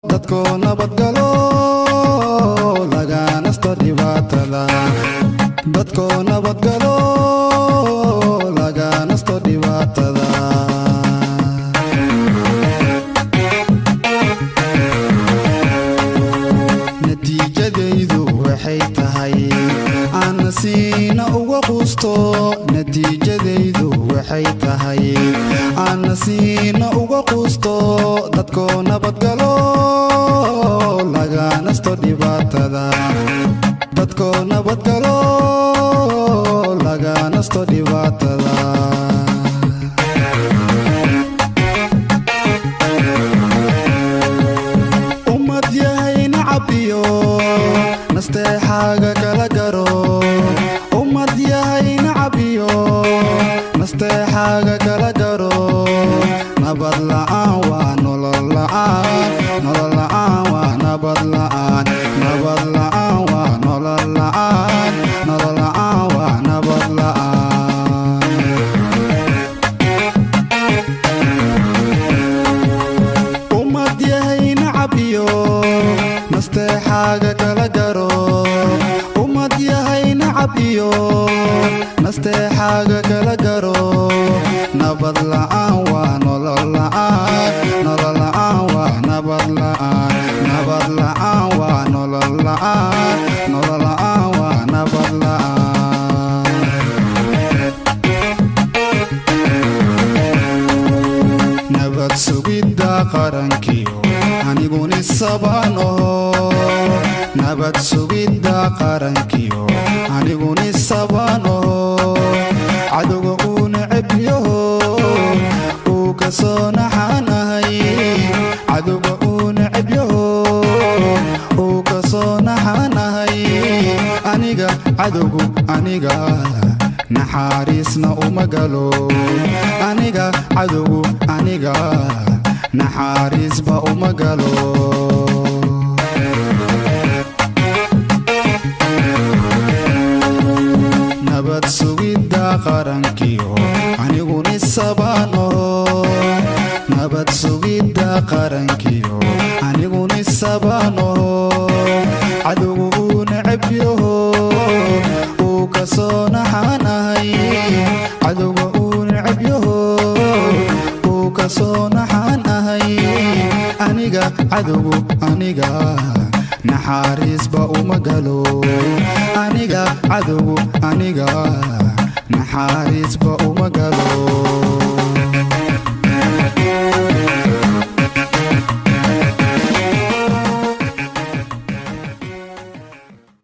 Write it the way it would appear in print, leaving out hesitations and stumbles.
dadko nabadgalo laga nasto dhibaatada dadko nabadgalo laga nasto dhibaatada natiijadaydu waxay tahay aan siina uga quusto natiijadaydu waxay tahay aan siina uga quusto dadko nabadgalo laga nasto dhibaatada dadko nabadgalo laga nasto dhibaatada ummad yahay nacabiyo nasteexaaga kala garo ummad yahay nacabiyo nasteexaaga kala garo nabad la'aan waa nolol la'aan nolol la'aan waa nabad la'aan nabad la'aan waa nolol la'aan nolol la'aan waa nabad la'aan ummad yahay nacabiyo nasteexaaga kala garo ummad yahay nacabiyo nasteexaaga kala garo nabad la'aan waa nolol la'aan nolol la'aan waa nabad la'aan nabad la'aan waa nolol la'aan nolol la'aan waa nabad la'aan nabad sugidda qarankiyo aniguni sabano nabad sugidda qarankiyo aniguni sabano cadowga uu neceb yaho uu ka soo naxanahay cadowga uu neceb yaho uu ka soo naxanahay aniga cadowgu aniga naxariisna uma galo aniga cadowgu aniga naxariisba uma galo nabad sugidda qarankiyo aniguni sabano nabad sugidda qarankiyo aniguni sabano cadowgu uu neceb yaho uu ka soo naxanahay cadowga uu neceb yaho uu ka soo naxanahay aniga cadowgu aniga naxariisba uma galo aniga cadowgu aniga naxariisba uma galo